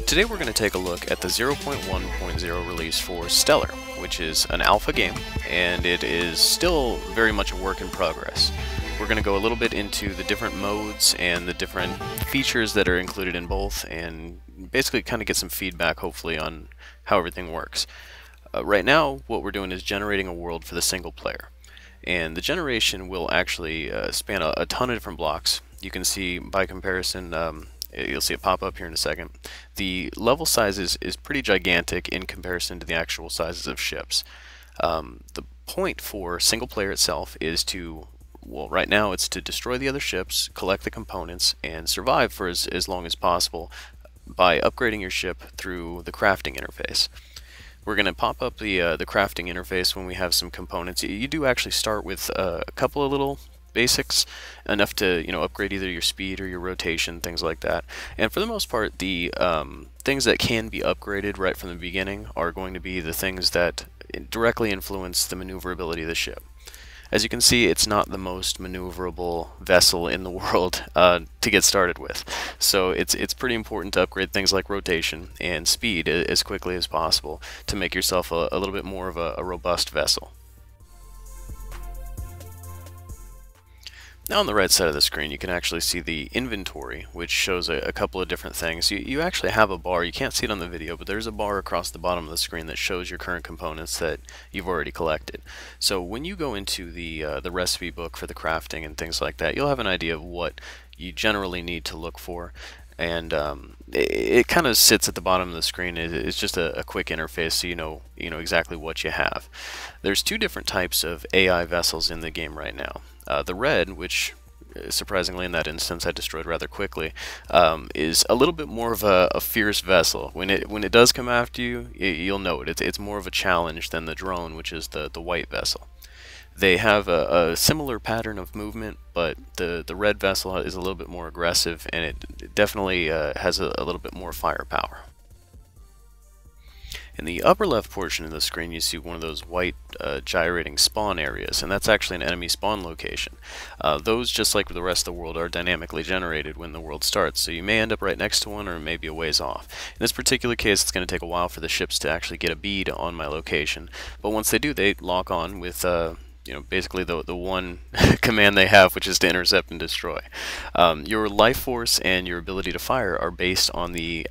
Today we're going to take a look at the 0.1.0 release for Stellar, which is an alpha game, and it is still very much a work in progress. We're going to go a little bit into the different modes and the different features that are included in both, and basically kind of get some feedback, hopefully, on how everything works. Right now, what we're doing is generating a world for the single player, and the generation will actually span a ton of different blocks. You can see, by comparison, you'll see it pop up here in a second. The level size is pretty gigantic in comparison to the actual sizes of ships. The point for single player itself is to, well, right now it's to destroy the other ships, collect the components, and survive for as long as possible by upgrading your ship through the crafting interface. We're going to pop up the crafting interface when we have some components. You do actually start with a couple of little basics, enough to upgrade either your speed or your rotation, things like that. And for the most part, the things that can be upgraded right from the beginning are going to be the things that directly influence the maneuverability of the ship. As you can see, it's not the most maneuverable vessel in the world to get started with. So it's pretty important to upgrade things like rotation and speed as quickly as possible to make yourself a little bit more of a robust vessel. Now on the right side of the screen you can actually see the inventory, which shows a couple of different things. You actually have a bar. You can't see it on the video, but there's a bar across the bottom of the screen that shows your current components that you've already collected. So when you go into the recipe book for the crafting and things like that, you'll have an idea of what you generally need to look for. And it kind of sits at the bottom of the screen. It's just a quick interface, so you know exactly what you have. There's two different types of AI vessels in the game right now. The red, which surprisingly in that instance I destroyed rather quickly, is a little bit more of a fierce vessel. When it does come after you, you'll know it. It's more of a challenge than the drone, which is the white vessel. They have a similar pattern of movement, but the red vessel is a little bit more aggressive, and it definitely has a little bit more firepower. In the upper left portion of the screen you see one of those white gyrating spawn areas, and that's actually an enemy spawn location. Those, just like the rest of the world, are dynamically generated when the world starts, so you may end up right next to one or maybe a ways off. In this particular case it's going to take a while for the ships to actually get a bead on my location, but once they do, they lock on with basically the one command they have, which is to intercept and destroy. Your life force and your ability to fire are based on the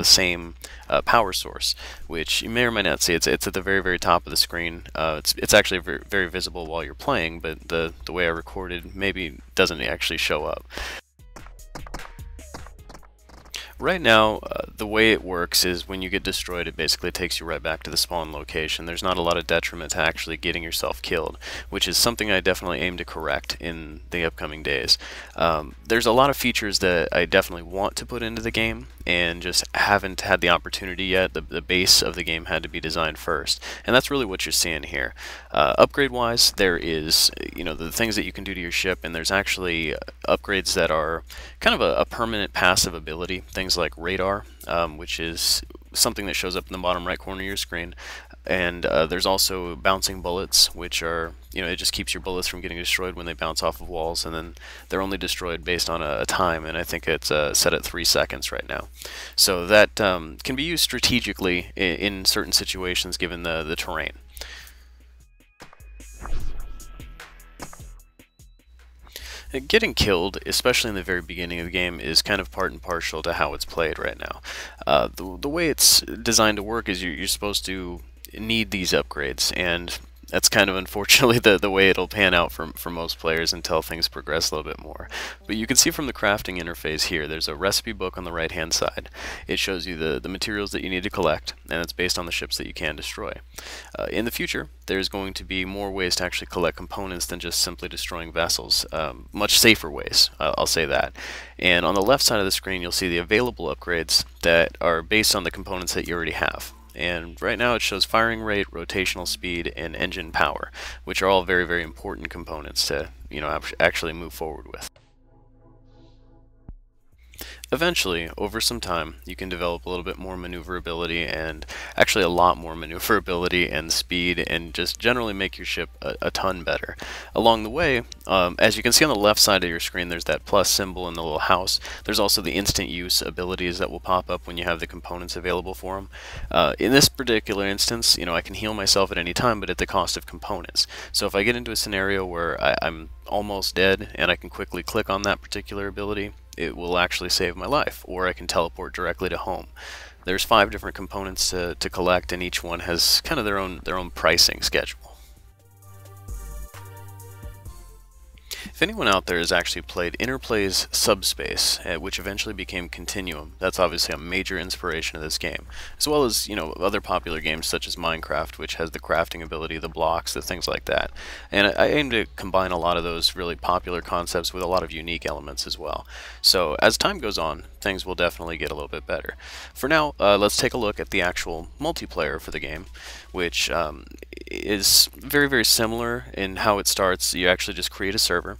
same power source, which you may or may not see. It's at the very, very top of the screen. It's actually very, very visible while you're playing, but the way I recorded maybe doesn't actually show up. Right now, the way it works is when you get destroyed, it basically takes you right back to the spawn location. There's not a lot of detriment to actually getting yourself killed, which is something I definitely aim to correct in the upcoming days. There's a lot of features that I definitely want to put into the game and just haven't had the opportunity yet. The base of the game had to be designed first, and that's really what you're seeing here. Upgrade-wise, there is the things that you can do to your ship, and there's actually upgrades that are kind of a permanent passive ability. Things like radar, which is something that shows up in the bottom right corner of your screen, and there's also bouncing bullets, which are it just keeps your bullets from getting destroyed when they bounce off of walls, and then they're only destroyed based on a time, and I think it's set at 3 seconds right now. So that can be used strategically in certain situations given the terrain. Getting killed, especially in the very beginning of the game, is kind of part and parcel to how it's played right now. The way it's designed to work is you're supposed to need these upgrades, and that's kind of unfortunately the way it'll pan out for most players until things progress a little bit more. But you can see from the crafting interface here, there's a recipe book on the right hand side. It shows you the materials that you need to collect, and it's based on the ships that you can destroy. In the future, there's going to be more ways to actually collect components than just simply destroying vessels. Much safer ways, I'll say that. And on the left side of the screen you'll see the available upgrades that are based on the components that you already have. And right now it shows firing rate, rotational speed, and engine power, which are all very, very important components to actually move forward with. Eventually, over some time, you can develop a little bit more maneuverability and actually a lot more maneuverability and speed and just generally make your ship a ton better. Along the way, as you can see on the left side of your screen, there's that plus symbol in the little house. There's also the instant use abilities that will pop up when you have the components available for them. In this particular instance, I can heal myself at any time, but at the cost of components. So if I get into a scenario where I'm almost dead and I can quickly click on that particular ability, it will actually save my life, or I can teleport directly to home. There's 5 different components to collect, and each one has kind of their own pricing schedule. If anyone out there has actually played Interplay's Subspace, which eventually became Continuum, that's obviously a major inspiration of this game, as well as, other popular games such as Minecraft, which has the crafting ability, the blocks, the things like that. And I aim to combine a lot of those really popular concepts with a lot of unique elements as well. So as time goes on, things will definitely get a little bit better. For now, let's take a look at the actual multiplayer for the game, which is very, very similar in how it starts. You actually just create a server.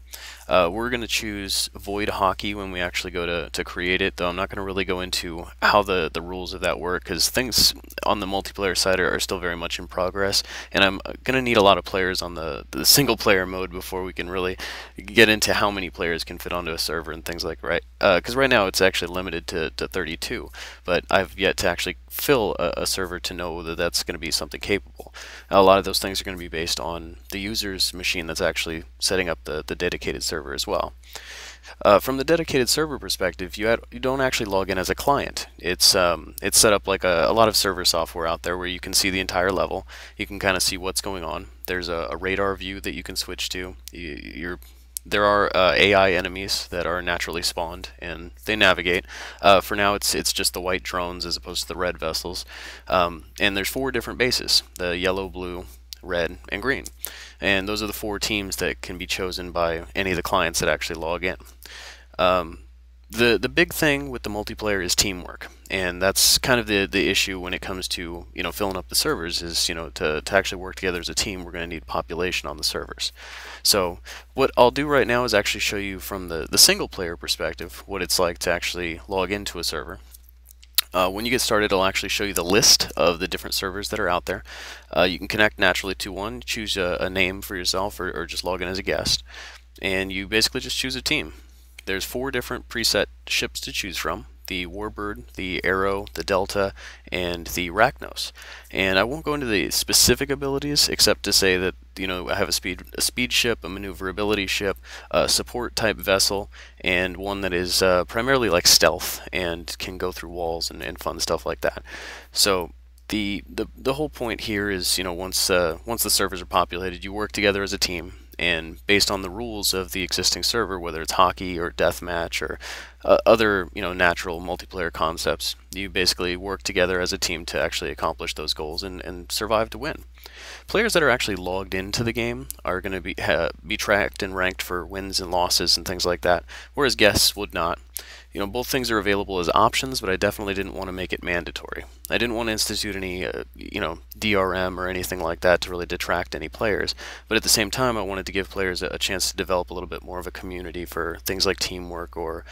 We're going to choose Void Hockey when we actually go to create it, though I'm not going to really go into how the rules of that work, because things on the multiplayer side are still very much in progress, and I'm going to need a lot of players on the single player mode before we can really get into how many players can fit onto a server and things like because right now it's actually limited to 32, but I've yet to actually fill a server to know that that's going to be something capable. A lot of those things are going to be based on the user's machine that's actually setting up the dedicated server as well. From the dedicated server perspective, you don't actually log in as a client. It's set up like a lot of server software out there where you can see the entire level. You can kind of see what's going on. There's a radar view that you can switch to. There are AI enemies that are naturally spawned, and they navigate. For now, it's just the white drones as opposed to the red vessels. And there's 4 different bases: the yellow, blue, red, and green. And those are the 4 teams that can be chosen by any of the clients that actually log in. The big thing with the multiplayer is teamwork, and that's kind of the issue when it comes to filling up the servers. Is to actually work together as a team, we're going to need population on the servers. So what I'll do right now is actually show you from the single player perspective what it's like to actually log into a server. When you get started, it'll actually show you the list of the different servers that are out there. You can connect naturally to one, choose a name for yourself, or just log in as a guest, and you basically just choose a team. There's 4 different preset ships to choose from: the Warbird, the Arrow, the Delta, and the Rachnos. And I won't go into the specific abilities except to say that I have a speed ship, a maneuverability ship, a support type vessel, and one that is primarily like stealth and can go through walls and fun stuff like that. So the whole point here is once the servers are populated, you work together as a team. And based on the rules of the existing server, whether it's hockey or deathmatch or other natural multiplayer concepts, you basically work together as a team to actually accomplish those goals and survive to win. Players that are actually logged into the game are going to be tracked and ranked for wins and losses and things like that, whereas guests would not. Both things are available as options, but I definitely didn't want to make it mandatory. I didn't want to institute any, DRM or anything like that to really detract any players. But at the same time, I wanted to give players a chance to develop a little bit more of a community for things like teamwork or,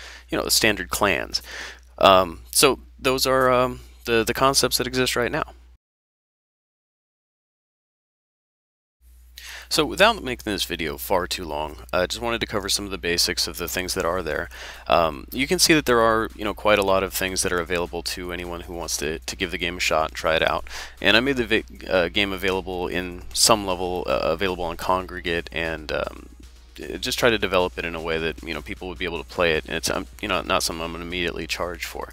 standard clans. So those are the concepts that exist right now. So without making this video far too long, I just wanted to cover some of the basics of the things that are there. You can see that there are, quite a lot of things that are available to anyone who wants to give the game a shot and try it out. And I made the game available in some level, available on Kongregate, and just try to develop it in a way that people would be able to play it, and it's not something I'm going to immediately charge for.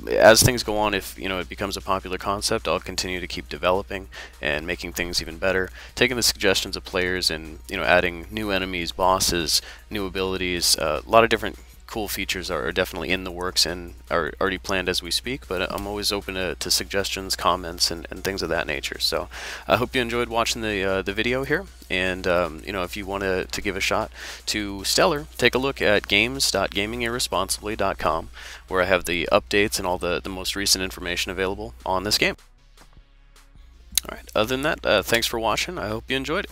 As things go on, if it becomes a popular concept, I'll continue to keep developing and making things even better, taking the suggestions of players and adding new enemies, bosses, new abilities. A lot of different cool features are definitely in the works and are already planned as we speak, but I'm always open to suggestions, comments, and things of that nature. So I hope you enjoyed watching the video here, and if you want to give a shot to Stellar, take a look at games.gamingirresponsibly.com, where I have the updates and all the most recent information available on this game. Alright, other than that, thanks for watching. I hope you enjoyed it.